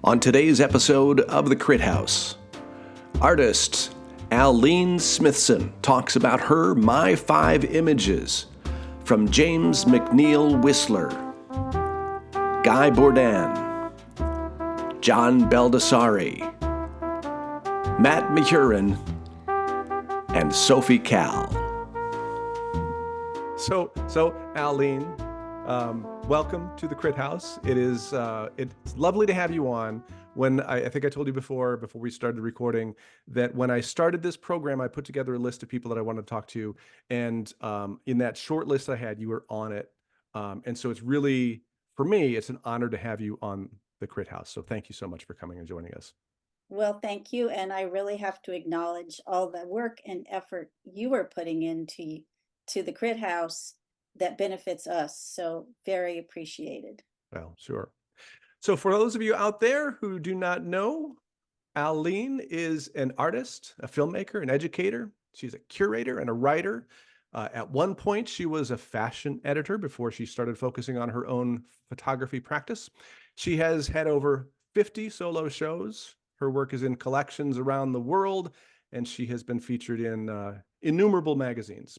On today's episode of The Crit House, artist Aline Smithson talks about her MyFIVE images from James McNeill Whistler, Guy Bourdain, John Baldessari, Matt Mahurin, and Sophie Cal. So Aline, welcome to the Crit House. It's lovely to have you on. When I think I told you before we started recording, that when I started this program, I put together a list of people that I wanted to talk to, and in that short list I had, you were on it. And so it's really, for me, it's an honor to have you on the Crit House. So thank you so much for coming and joining us. Well, thank you. And I really have to acknowledge all the work and effort you are putting into the Crit House that benefits us. So very appreciated. Well, sure. So for those of you out there who do not know, Aline is an artist, a filmmaker, an educator. She's a curator and a writer. At one point, she was a fashion editor before she started focusing on her own photography practice. She has had over 50 solo shows. Her work is in collections around the world, and she has been featured in innumerable magazines.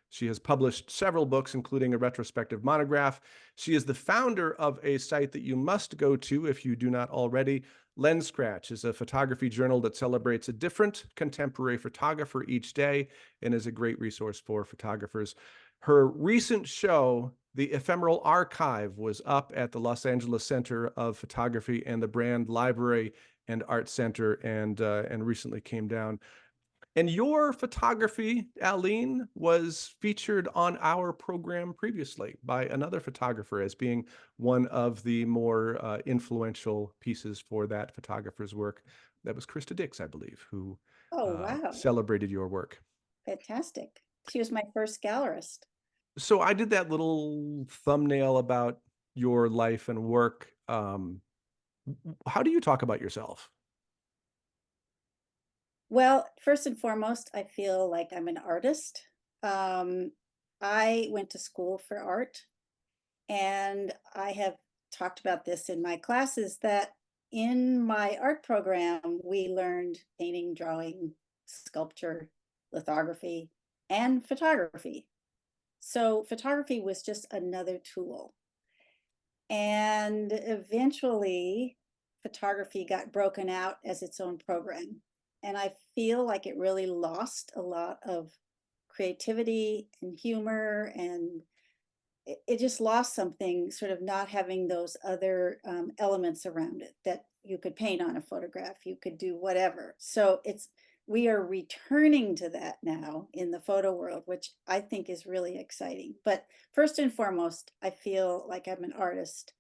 She has published several books, including a retrospective monograph. She is the founder of a site that you must go to if you do not already. Lens Scratch is a photography journal that celebrates a different contemporary photographer each day and is a great resource for photographers. Her recent show, The Ephemeral Archive, was up at the Los Angeles Center of Photography and the Brand Library and Art Center, and recently came down. And your photography, Aline, was featured on our program previously by another photographer as being one of the more influential pieces for that photographer's work. That was Krista Dix, I believe, who Oh, wow. celebrated your work. Fantastic. She was my first gallerist. So I did that little thumbnail about your life and work. How do you talk about yourself? Well, first and foremost, I feel like I'm an artist. Um, I went to school for art, and I have talked about this in my classes that in my art program, we learned painting, drawing, sculpture, lithography, and photography. So photography was just another tool. And eventually, photography got broken out as its own program. And I feel like it really lost a lot of creativity and humor, and it just lost something, sort of not having those other elements around it that you could paint on a photograph, you could do whatever. So we are returning to that now in the photo world, which I think is really exciting. But first and foremost, I feel like I'm an artist.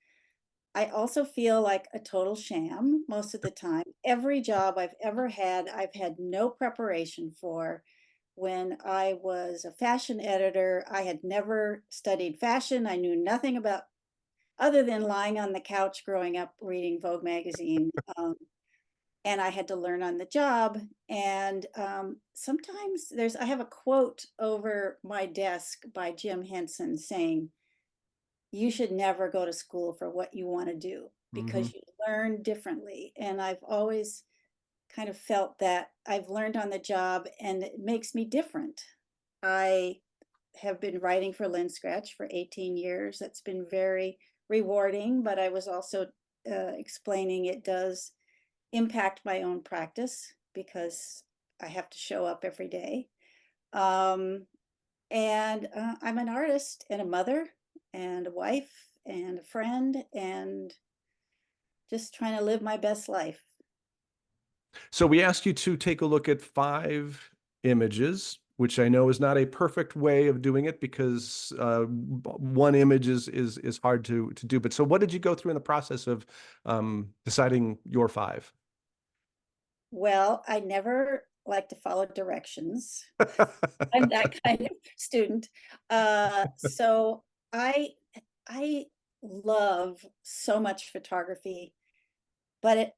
I also feel like a total sham most of the time. Every job I've ever had, I've had no preparation for. When I was a fashion editor, I had never studied fashion. I knew nothing about, other than lying on the couch growing up reading Vogue magazine. And I had to learn on the job. And sometimes I have a quote over my desk by Jim Henson saying, you should never go to school for what you want to do because you learn differently. And I've always kind of felt that I've learned on the job and it makes me different. I have been writing for Lens Scratch for 18 years. That's been very rewarding, but I was also explaining it does impact my own practice because I have to show up every day. And I'm an artist and a mother and a wife and a friend and just trying to live my best life. So we asked you to take a look at 5 images, which I know is not a perfect way of doing it because one image is hard to do. But so what did you go through in the process of deciding your 5? Well, I never like to follow directions. I'm that kind of student. So I love so much photography, but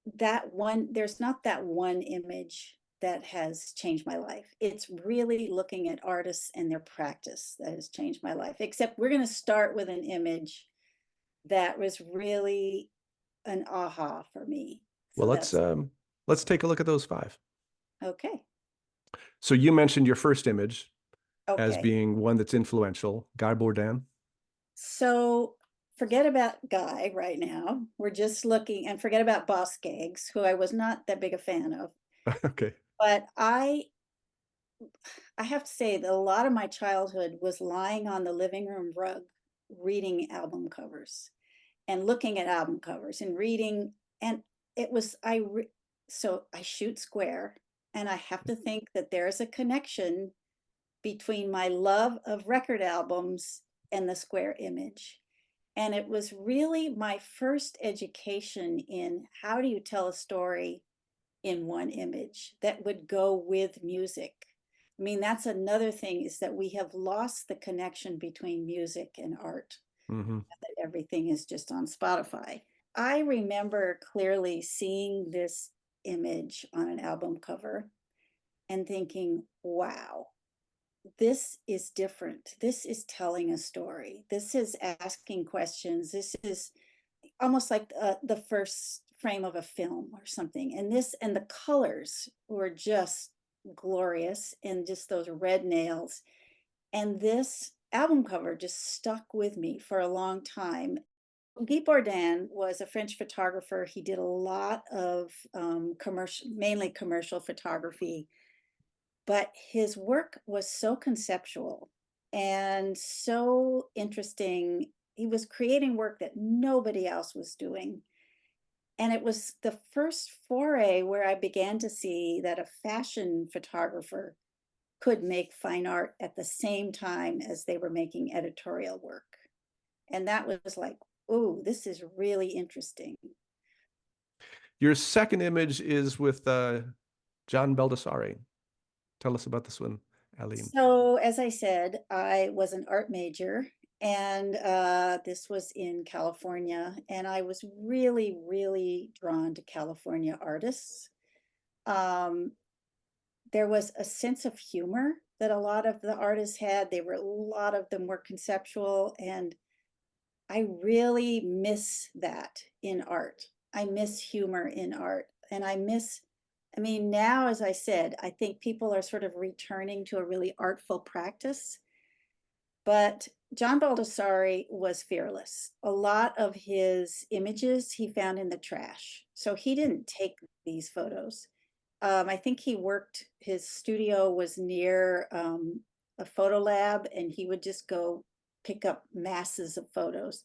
there's not that one image that has changed my life. It's really looking at artists and their practice that has changed my life. Except we're going to start with an image that was really an aha for me. Well, So that's let's take a look at those 5. okay. So you mentioned your first image as Okay. being one that's influential, Guy Bourdin. So forget about Guy right now. We're just looking, and forget about Boss Gags, who I was not that big a fan of. Okay. But I have to say that a lot of my childhood was lying on the living room rug reading album covers and looking at album covers and reading, and it was so I shoot square, and I have to think that there's a connection between my love of record albums and the square image. And it was really my first education in how do you tell a story in one image that would go with music. I mean, that's another thing, is that we have lost the connection between music and art, Hmm. that everything is just on Spotify. I remember clearly seeing this image on an album cover and thinking, wow, this is different. This is telling a story. This is asking questions. This is almost like the first frame of a film or something. And the colors were just glorious, and just those red nails. And this album cover just stuck with me for a long time. Guy Bourdin was a French photographer. He did a lot of commercial, mainly commercial photography, but his work was so conceptual and so interesting. He was creating work that nobody else was doing. And it was the first foray where I began to see that a fashion photographer could make fine art at the same time as they were making editorial work. And that was like, oh, this is really interesting. Your second image is with John Baldessari. Tell us about this one, Aline. So, as I said, I was an art major, and this was in California, and I was really, really drawn to California artists. Um, there was a sense of humor that a lot of the artists had. A lot of them were conceptual, and I really miss that in art. I miss humor in art, and I mean, now, as I said, I think people are sort of returning to a really artful practice, but John Baldessari was fearless. A lot of his images he found in the trash. So he didn't take these photos. I think his studio was near a photo lab, and he would just go pick up masses of photos.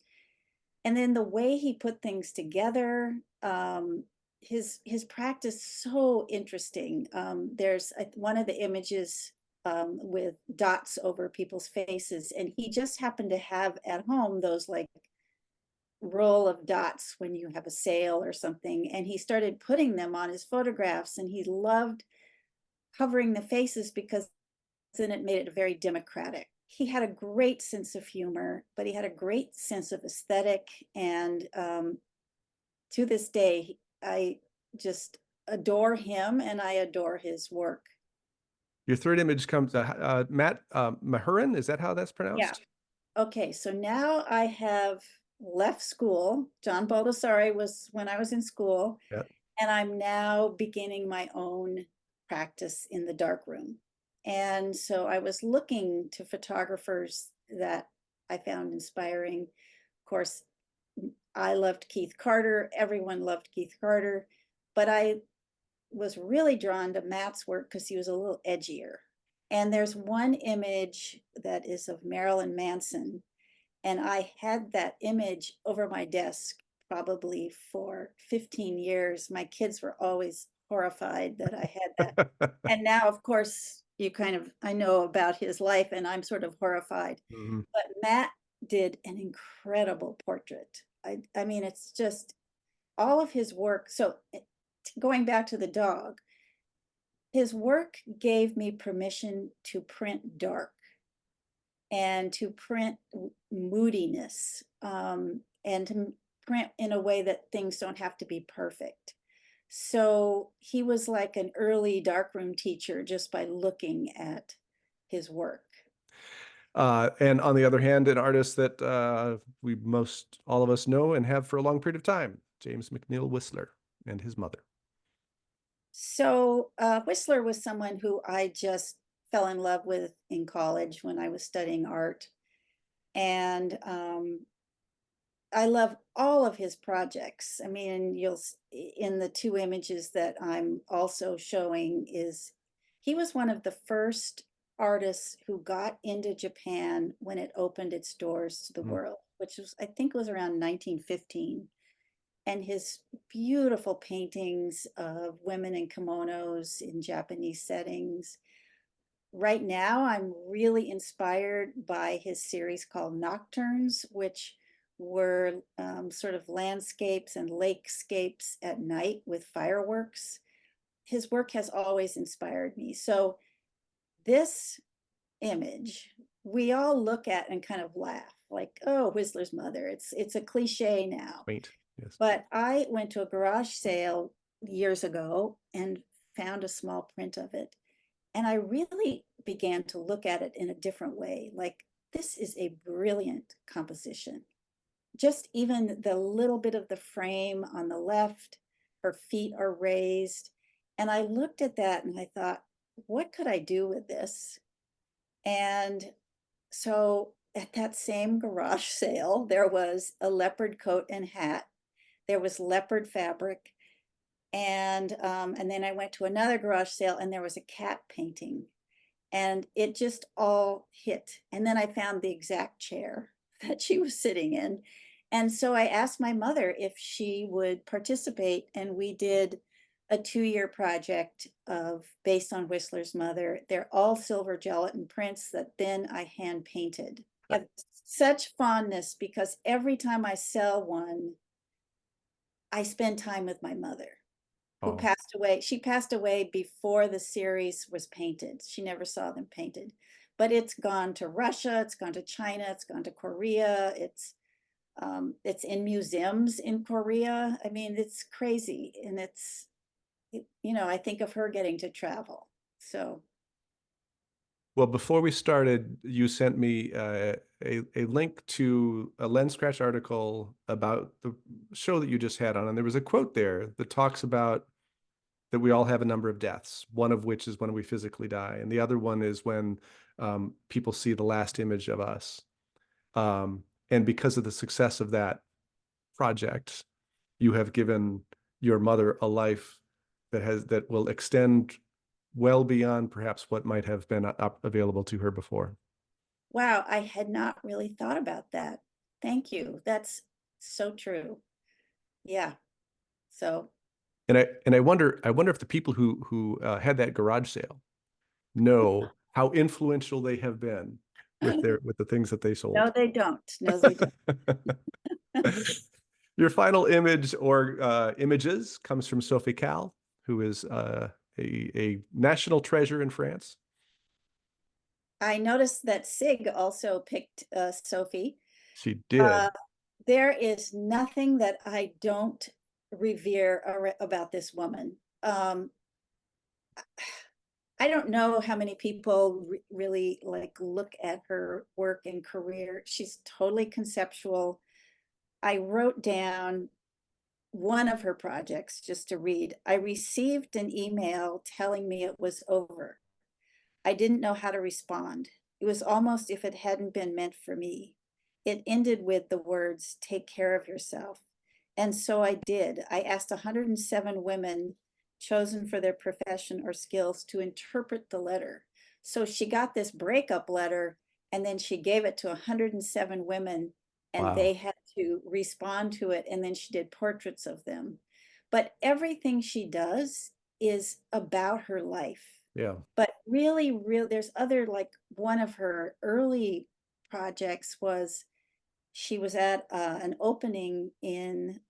And then the way he put things together, his practice, so interesting. There's one of the images with dots over people's faces, and he just happened to have at home those like roll of dots when you have a sale or something, and he started putting them on his photographs, and he loved covering the faces because then it made it very democratic. He had a great sense of humor, but he had a great sense of aesthetic. And to this day, I just adore him, and I adore his work. Your third image comes, Matt Mahurin. Is that how that's Yeah. pronounced? Okay, so now I have left school. John Baldessari was when I was in school, Yeah. and I'm now beginning my own practice in the darkroom. And so I was looking to photographers that I found inspiring. Of course, I loved Keith Carter. Everyone loved Keith Carter, but I was really drawn to Matt's work because he was a little edgier. And there's one image that is of Marilyn Manson, and I had that image over my desk probably for 15 years. My kids were always horrified that I had that. And now, of course, I know about his life, and I'm sort of horrified. Mhm. But Matt did an incredible portrait. I mean, it's just all of his work. So going back to the dog, his work gave me permission to print dark and to print moodiness, and to print in a way that things don't have to be perfect. So he was like an early darkroom teacher just by looking at his work. And on the other hand, an artist that all of us know and have for a long period of time. James McNeill Whistler and his mother. So Whistler was someone who I just fell in love with in college when I was studying art. And I love all of his projects. I mean, in the two images that I'm also showing is he was one of the first artists who got into Japan when it opened its doors to the world, which was, I think, was around 1915. And his beautiful paintings of women in kimonos in Japanese settings. Right now, I'm really inspired by his series called Nocturnes, which were sort of landscapes and lakescapes at night with fireworks. His work has always inspired me. So this image, we all look at and kind of laugh, like, oh, Whistler's mother. It's a cliche now. Quaint, yes. But I went to a garage sale years ago and found a small print of it. And I really began to look at it in a different way. Like, this is a brilliant composition. Just even the little bit of the frame on the left, her feet are raised. And I looked at that and I thought, what could I do with this? And so at that same garage sale, there was a leopard coat and hat. There was leopard fabric. And then I went to another garage sale and there was a cat painting, and it just all hit. And then I found the exact chair that she was sitting in. And so I asked my mother if she would participate, and we did a 2-year project based on Whistler's mother. They're all silver gelatin prints that then I hand painted. I have such fondness because every time I sell one, I spend time with my mother, who passed away. She passed away before the series was painted. She never saw them painted, but it's gone to Russia, it's gone to China, it's gone to Korea. It's in museums in Korea. I mean, it's crazy. And I think of her getting to travel. So. Well, before we started, you sent me a link to a Lens Scratch article about the show that you just had on, and there was a quote there that talks about that we all have a number of deaths, one of which is when we physically die, and the other one is when people see the last image of us. And because of the success of that project, you have given your mother a life that will extend well beyond perhaps what might have been available to her before. Wow, I had not really thought about that. Thank you. That's so true. Yeah. So. And I wonder if the people who had that garage sale know how influential they have been with the things that they sold. No, they don't. No, they don't. Your final image or images comes from Sophie Calle, who is a national treasure in France. I noticed that Sig also picked Sophie. She did. There is nothing that I don't revere about this woman. I don't know how many people really look at her work and career. She's totally conceptual. I wrote down one of her projects just to read. I received an email telling me it was over. I didn't know how to respond. It was almost if it hadn't been meant for me. It ended with the words, "Take care of yourself." And so I did. I asked 107 women chosen for their profession or skills to interpret the letter. So she got this breakup letter, and then she gave it to 107 women, and Wow. they had to respond to it. And then she did portraits of them. But everything she does is about her life. Yeah. But really, there's other, like one of her early projects was she was at an opening in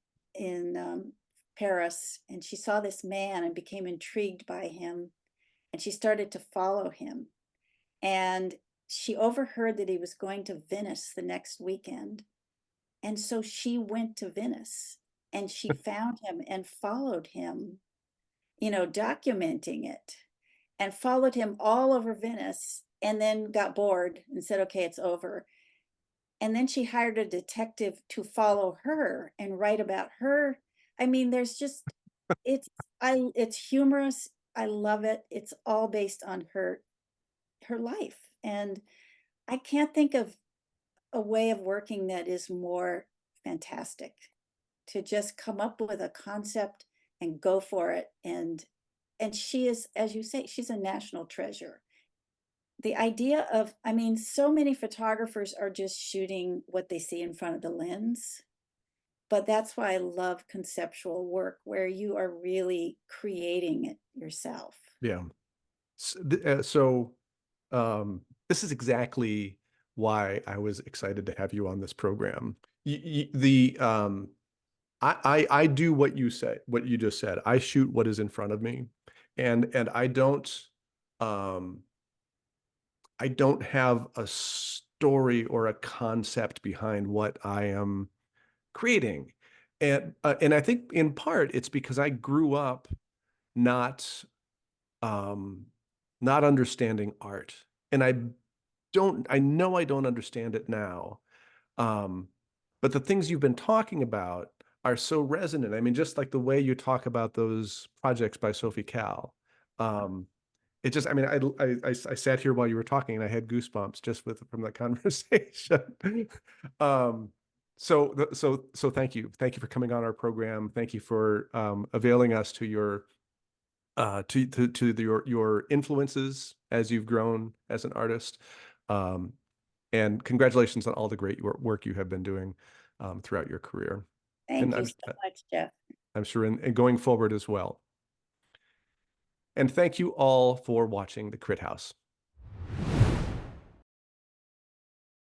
Paris, and she saw this man and became intrigued by him, and she started to follow him. And she overheard that he was going to Venice the next weekend. And so she went to Venice and she found him and followed him, documenting it, and followed him all over Venice, and then got bored and said, okay, it's over. And then she hired a detective to follow her and write about her I mean, there's just it's it's humorous. I love it. It's all based on her life. And I can't think of a way of working that is more fantastic to just come up with a concept and go for it. And she is, as you say, she's a national treasure. The idea of, I mean, so many photographers are just shooting what they see in front of the lens. But that's why I love conceptual work where you are really creating it yourself. Yeah. So, this is exactly why I was excited to have you on this program. I do what you say, what you just said. I shoot what is in front of me, and um, I don't have a story or a concept behind what I am creating, and I think in part it's because I grew up not um, not understanding art, and I know I don't understand it now. Um, but the things you've been talking about are so resonant. I mean, just like the way you talk about those projects by Sophie Cal. Um, it just, I mean, I sat here while you were talking and I had goosebumps just from that conversation. Um, so thank you. Thank you for coming on our program. Thank you for availing us to your your influences as you've grown as an artist. Um, and congratulations on all the great work you have been doing throughout your career. And Thank you so much, Jeff. I'm sure in going forward as well. And thank you all for watching The Crit House.